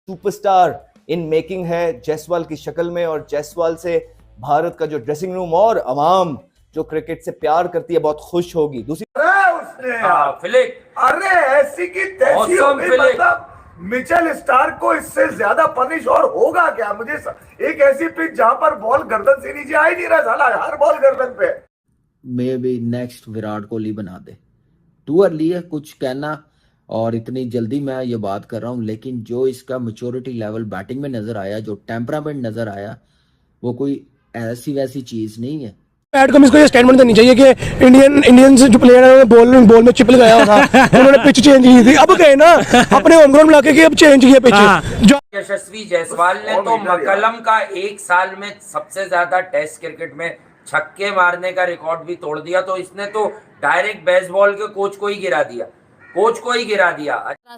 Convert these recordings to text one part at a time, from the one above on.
Superstar in making है जायसवाल की शक्ल में, और जायसवाल से भारत का जो ड्रेसिंग रूम और अवाम जो क्रिकेट से प्यार करती है बहुत खुश होगी। दूसरी अरे ऐसी की तैसी हो गई, मतलब मिचेल स्टार्क को इससे ज्यादा पनिश और होगा क्या? मुझे एक ऐसी पिच जहां पर बॉल गर्दन से नीचे आ ही नहीं रहा, साला हर बॉल गर्दन पे। May be next Virat Kohli बना दे। टू अर्ली है कुछ कहना, और इतनी जल्दी मैं ये बात कर रहा हूँ, लेकिन जो इसका मैच्योरिटी लेवल बैटिंग में नजर आया, जो टेम्परामेंट नजर आया, वो कोई ऐसी वैसी चीज नहीं है। पैट कमिंस को ये स्टेटमेंट देनी चाहिए कि इंडियंस जो प्लेयर है बॉल में चिप लगाया था, उन्होंने पिच चेंज की थी, अब गए ना अपने होम ग्राउंड मिला के अब चेंज किया पिच। जो यशस्वी जायसवाल ने तो मकलम का एक साल में सबसे ज्यादा टेस्ट क्रिकेट में छक्के मारने का रिकॉर्ड भी तोड़ दिया, तो इसने तो डायरेक्ट बेसबॉल के कोच को ही गिरा दिया।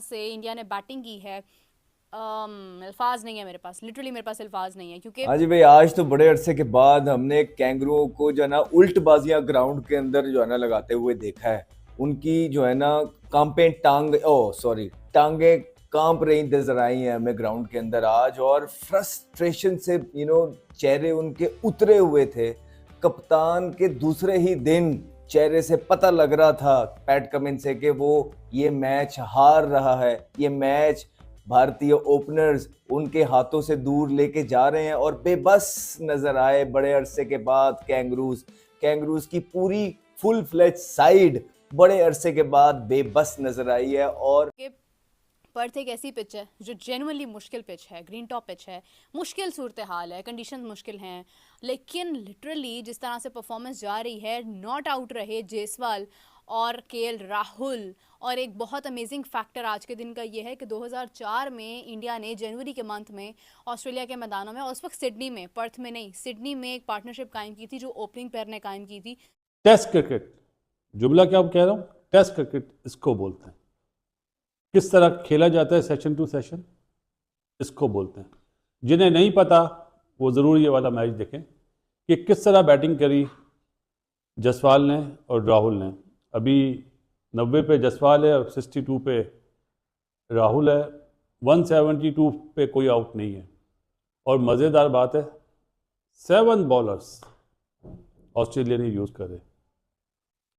से इंडिया ने बैटिंग की है, अल्फाज नहीं है मेरे पास, लिटरली मेरे पास अल्फाज नहीं है, क्योंकि हाँ जी भाई, आज तो बड़े अरसे के बाद हमने कैंगरूओं को जो है ना उल्टबाजियां ग्राउंड के अंदर जो है ना लगाते हुए देखा है। उनकी जो है ना टांगे कांप रही नजर आई हैं हमें ग्राउंड के अंदर आज, और फ्रस्ट्रेशन से चेहरे उनके उतरे हुए थे। कप्तान के दूसरे ही दिन चेहरे से पता लग रहा था पैट कमिंस से कि वो ये मैच हार रहा है, ये मैच भारतीय ओपनर्स उनके हाथों से दूर लेके जा रहे हैं, और बेबस नजर आए बड़े अरसे के बाद कैंगरूज की पूरी फुल फ्लेज साइड बड़े अरसे के बाद बेबस नजर आई है। और पर्थ एक ऐसी पिच है जो जेन्युइनली मुश्किल पिच है, ग्रीन टॉप पिच है, मुश्किल सूरत हाल है, कंडीशन मुश्किल हैं, लेकिन लिटरली जिस तरह से परफॉर्मेंस जा रही है, नॉट आउट रहे जायसवाल और केएल राहुल। और एक बहुत अमेजिंग फैक्टर आज के दिन का ये है कि 2004 में इंडिया ने जनवरी के मंथ में ऑस्ट्रेलिया के मैदानों में, और उस वक्त सिडनी में, पर्थ में नहीं, सिडनी में एक पार्टनरशिप कायम की थी जो ओपनिंग पेयर ने कायम की थी। टेस्ट क्रिकेट, जुमला क्या कह रहा हूँ, टेस्ट क्रिकेट इसको बोलते हैं। किस तरह खेला जाता है सेशन टू सेशन, इसको बोलते हैं। जिन्हें नहीं पता वो ज़रूर ये वाला मैच देखें कि किस तरह बैटिंग करी जायसवाल ने और राहुल ने। अभी 90 पे जायसवाल है और 62 पे राहुल है, 172 पे कोई आउट नहीं है। और मज़ेदार बात है 7 बॉलर्स ऑस्ट्रेलिया ने यूज़ करे।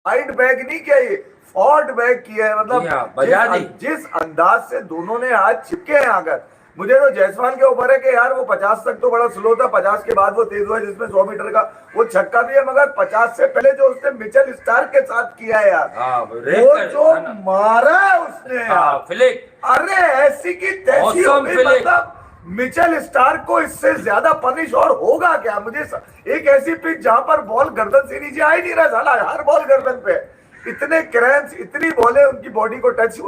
वाइड बैग नहीं किया, ये फॉर्ड बैग किया है, मतलब जिस अंदाज से दोनों ने आज चिपके हैं। अगर मुझे तो जायसवाल के ऊपर है कि यार वो 50 तक तो बड़ा स्लो था, 50 के बाद वो तेज हुआ जिसमें 100 मीटर का वो छक्का भी है, मगर 50 से पहले जो उसने मिचेल स्टार्क के साथ किया है यार, वो जो मारा है उसने, अरे ऐसी की तैसी हो गई, मतलब मिचेल स्टार्क को इससे ज्यादा पनिश और होगा क्या? मुझे एक ऐसी पिच जहां पर बॉल गर्दन से नीचे आ ही नहीं रहा, साला हर बॉल गर्दन पे। इतने क्रैम्स, इतनी बॉलें उनकी बॉडी को टच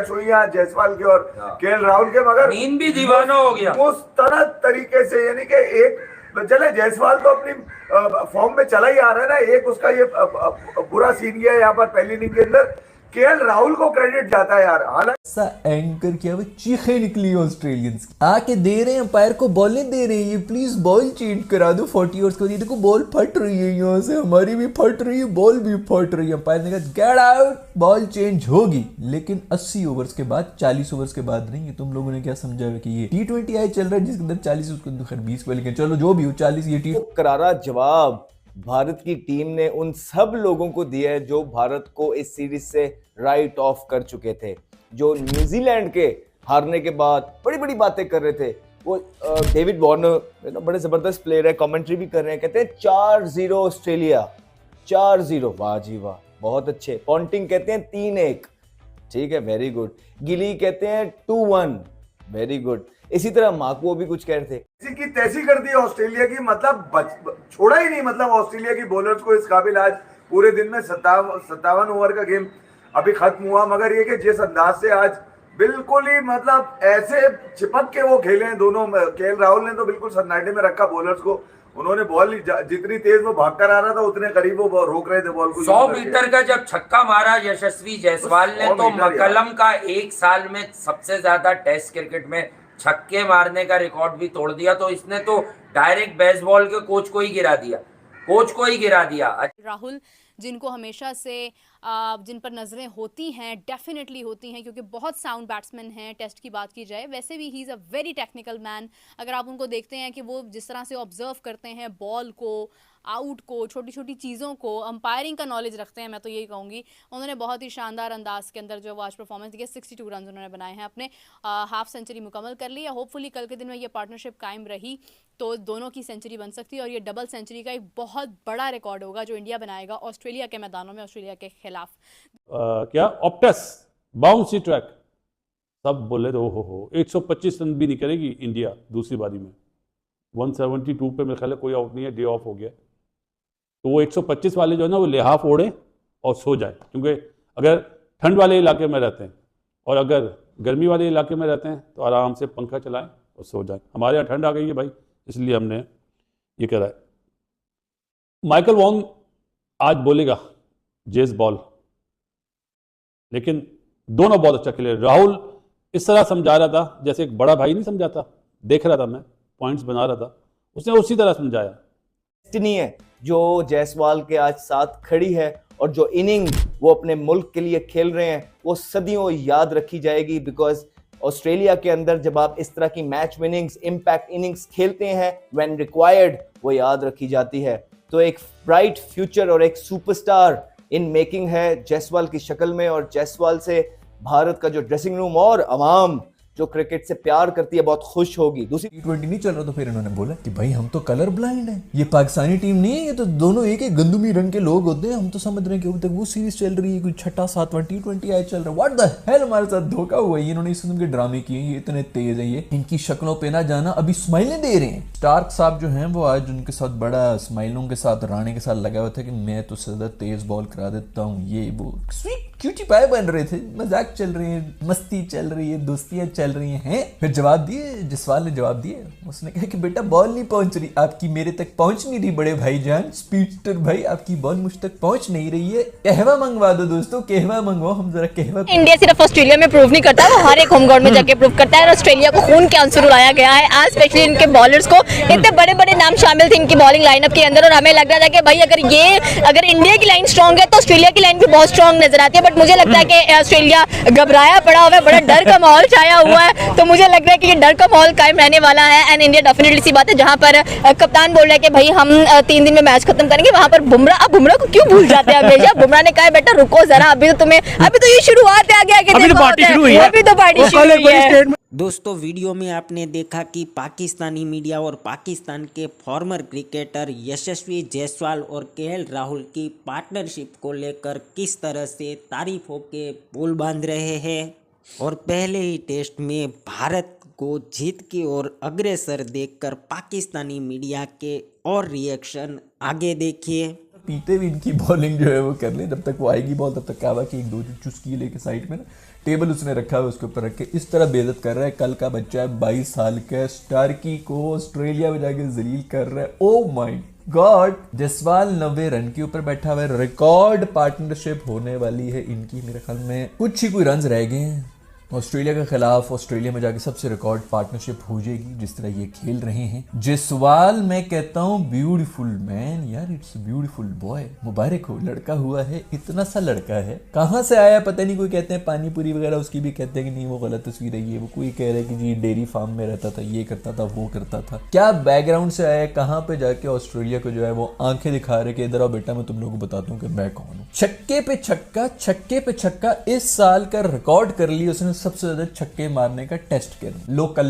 हुई है जायसवाल के और केएल राहुल के, मगर नींद भी दीवाना हो गया मुस्तरद तरीके से। यानी कि एक चले जायसवाल तो अपनी फॉर्म में चला ही आ रहा है ना, एक उसका ये बुरा सीन गया यहाँ पर पहली इनिंग के अंदर, केएल राहुल को क्रेडिट जाता है यार। हालांकि एंकर किया वो चीखें निकली ऑस्ट्रेलियंस आके दे रहे हैं, अंपायर को बॉलें दे रहे हैं, ये प्लीज बॉल चेंज करा दो 40 ओवर्स को। देखो बॉल फट रही है, यहाँ से हमारी भी फट रही है, बॉल भी फट रही है। अंपायर ने कहा गेट आउट, बॉल चेंज होगी, लेकिन 80 ओवर्स के बाद, 40 ओवर्स के बाद नहीं। तुम लोगों ने क्या समझा है कि ये T20 आई चल रहा है जिसके अंदर 40, उसके अंदर खैर 20 को, लेकिन चलो जो भी हो 40 ये करारा जवाब भारत की टीम ने उन सब लोगों को दिया है जो भारत को इस सीरीज से राइट ऑफ कर चुके थे, जो न्यूजीलैंड के हारने के बाद बड़ी बड़ी बातें कर रहे थे। वो डेविड वार्नर बड़े जबरदस्त प्लेयर है, कमेंट्री भी कर रहे हैं, कहते हैं 4-0 ऑस्ट्रेलिया, 4-0, वाह जी वाह, बहुत अच्छे। पॉन्टिंग कहते हैं 3-1, ठीक है, वेरी गुड। गिली कहते हैं 2-1, वेरी गुड। इसी तरह मार्को भी कुछ कह रहे थे, इसी की तैसी कर दी ऑस्ट्रेलिया की, मतलब छोड़ा ही नहीं, मतलब ऑस्ट्रेलिया की बॉलर्स को इस काबिल। आज पूरे दिन में 57 ओवर का गेम अभी खत्म हुआ, मगर ये कि जिस अंदाज से आज बिल्कुल ही मतलब ऐसे चिपक के वो खेले हैं दोनों। केएल राहुल ने तो बिल्कुल सन्नाटे में रखा बॉलर्स को, उन्होंने बॉल जितनी तेज वो भागकर आ रहा था उतने करीब वो रोक रहे थे बॉल को। 100 मीटर का जब छक्का मारा यशस्वी जायसवाल ने, तो मकलम का एक साल में सबसे ज्यादा टेस्ट क्रिकेट में छक्के मारने का रिकॉर्ड भी तोड़ दिया, तो इसने तो डायरेक्ट बेसबॉल के कोच को ही गिरा दिया। राहुल जिनको हमेशा से जिन पर नज़रें होती हैं, डेफिनेटली होती हैं, क्योंकि बहुत साउंड बैट्समैन हैं। टेस्ट की बात की जाए, वैसे भी he is a very technical man. अगर आप उनको देखते हैं कि वो जिस तरह से ऑब्जर्व करते हैं बॉल को, आउट को, छोटी छोटी चीज़ों को, अंपायरिंग का नॉलेज रखते हैं, मैं तो यही कहूँगी। उन्होंने बहुत ही शानदार अंदाज के अंदर जो वो आज परफॉर्मेंस दी है, 62 रन उन्होंने बनाए हैं, अपने हाफ सेंचुरी मुकम्मल कर ली है। होपफुली कल के दिन में ये पार्टनरशिप कायम रही तो दोनों की सेंचुरी बन सकती है और ये डबल सेंचुरी का एक बहुत बड़ा रिकॉर्ड होगा जो इंडिया बनाएगा ऑस्ट्रेलिया के मैदानों में, ऑस्ट्रेलिया के खिलाफ। क्या ऑप्टस बाउंसी ट्रैक, सब बोले तो हो 125 रन भी नहीं करेगी इंडिया दूसरी बारी में। 172 पे मेरे ख्याल है कोई आउट नहीं है, डे ऑफ हो गया। तो वो 125 वाले जो है ना वो लिहाफ ओढ़े और सो जाए, क्योंकि अगर ठंड वाले इलाके में रहते हैं और अगर गर्मी वाले इलाके में रहते हैं तो आराम से पंखा चलाएं और सो जाएं। हमारे यहाँ ठंड आ गई है भाई, इसलिए हमने ये करा है। माइकल वॉन आज बोलेगा जेस बॉल, लेकिन दोनों बहुत अच्छा खेले। राहुल इस तरह समझा रहा था जैसे एक बड़ा भाई नहीं समझाता, देख रहा था मैं, पॉइंट्स बना रहा था, उसने उसी तरह समझाया। डेस्टिनी है जो जायसवाल के आज साथ खड़ी है और जो इनिंग वो अपने मुल्क के लिए खेल रहे हैं वो सदियों याद रखी जाएगी। बिकॉज ऑस्ट्रेलिया के अंदर जब आप इस तरह की मैच विनिंग्स, इम्पैक्ट इनिंग्स खेलते हैं व्हेन रिक्वायर्ड, वो याद रखी जाती है। तो एक ब्राइट फ्यूचर और एक सुपरस्टार इन मेकिंग है जायसवाल की शक्ल में, और जायसवाल से भारत का जो ड्रेसिंग रूम और अवाम जो क्रिकेट से प्यार करती है बहुत खुश होगी। दूसरी T20 नहीं चल रहा तो फिर इन्होंने बोला कि भाई हम तो कलर ब्लाइंड हैं, ये पाकिस्तानी टीम नहीं है, ये तो दोनों एक एक गंदुमी रंग के लोग होते हैं। हम तो समझ रहे हैं कि अभी तक वो सीरीज चल रही है, कोई 6वां 7वां T20 आज चल रहा है। व्हाट द हेल, हमारे साथ धोखा हुआ है। इन्होंने इस किस्म के ड्रामे किए, ये इतने तेज है, ये इनकी शक्लों पे ना जाना, अभी स्माइलें दे रहे हैं। स्टार्क साहब जो हैं वो आज उनके साथ बड़ा स्माइलों के साथ, राणे के साथ लगा हुआ था कि मैं तो सदा तेज बॉल करा देता हूँ, ये वो स्वीट क्यूटी पाए बन रहे थे, मजाक चल रहे हैं, मस्ती चल रही है, दोस्तियां चल रही हैं। फिर जवाब दिए, जायसवाल ने जवाब दिए, उसने कहा कि बेटा बॉल नहीं पहुंच रही, आपकी मेरे तक पहुंच नहीं रही बड़े भाईजान, स्पीडस्टर भाई आपकी बॉल मुझ तक पहुंच नहीं रही है, कहवा मंगवा दो दोस्तों, कहवा मंगवाओ, हम जरा कहवा। इंडिया सिर्फ ऑस्ट्रेलिया में प्रूव नहीं करता, वो हर एक होम ग्राउंड में जाके प्रूव करता है और ऑस्ट्रेलिया को खून के आंसू रुलाया गया है आज, स्पेशली इनके बॉलर्स को। इतने बड़े बड़े नाम शामिल थे इनकी बॉलिंग लाइनअप के अंदर और हमें लग रहा था कि भाई अगर इंडिया की लाइन स्ट्रॉन्ग है तो ऑस्ट्रेलिया की लाइन भी बहुत स्ट्रॉन्ग नजर आती है। बट मुझे लगता है कि ऑस्ट्रेलिया घबराया पड़ा हुआ है, बड़ा डर का माहौल छाया हुआ है, तो मुझे लग रहा है कि ये डर का माहौल कायम रहने वाला है। एंड इंडिया डेफिनेटली सी बात है, जहां पर कप्तान बोल रहा है कि भाई हम 3 दिन में मैच खत्म करेंगे, वहां पर बुमराह को क्यों भूल जाते हैं हमेशा। बुमराह ने कहा बेटा रुको जरा, अभी तो ये शुरुआत है, आगे अभी तो पार्टी शुरू हुई है, अभी तो पार्टी शुरू हुई है। दोस्तों वीडियो में आपने देखा कि पाकिस्तानी मीडिया और पाकिस्तान के फॉर्मर क्रिकेटर यशस्वी जायसवाल और केएल राहुल की पार्टनरशिप को लेकर किस तरह से तारीफों के पुल बांध रहे हैं और पहले ही टेस्ट में भारत को जीत की ओर अग्रसर देखकर पाकिस्तानी मीडिया के और रिएक्शन आगे देखिए। पीते भी इनकी बॉलिंग जो है वो कर ले, जब तक वो आएगी बॉल तब तक कहवा की 1-2 चुस्की लेके साइड में ना टेबल उसने रखा हुआ, उसके ऊपर रख के इस तरह बेइज्जत कर रहा है। कल का बच्चा है 22 साल का, स्टार्की को ऑस्ट्रेलिया में जाके जलील कर रहा है। Oh my God, Jaiswal 90 run के ऊपर बैठा हुआ है, रिकॉर्ड पार्टनरशिप होने वाली है इनकी। मेरे ख्याल में कुछ ही कोई रन रह गए हैं ऑस्ट्रेलिया के खिलाफ, ऑस्ट्रेलिया में जाके सबसे रिकॉर्ड पार्टनरशिप हो जाएगी जिस तरह ये खेल रहे हैं। जायसवाल मैं कहता हूँ ब्यूटीफुल मैन यार, इट्स ब्यूटीफुल बॉय, मुबारक हो, लड़का हुआ है, इतना सा लड़का है, कहाँ से आया पता नहीं। कोई कहते हैं पानी पूरी वगैरह, उसकी भी कहते हैं कि नहीं वो गलत तस्वीर है, ये वो कोई कह रहा है कि जी डेयरी फार्म में रहता था, ये करता था, वो करता था, क्या बैकग्राउंड से आया, कहाँ पे जाके ऑस्ट्रेलिया को जो है वो आंखें दिखा रहे कि इधर आओ बेटा मैं तुम लोगों को बताता हूँ कि मैं कौन हूँ। छक्के पे छक्का इस साल का रिकॉर्ड कर लिया उसने, सबसे ज्यादा छक्के मारने का टेस्ट कर लोकल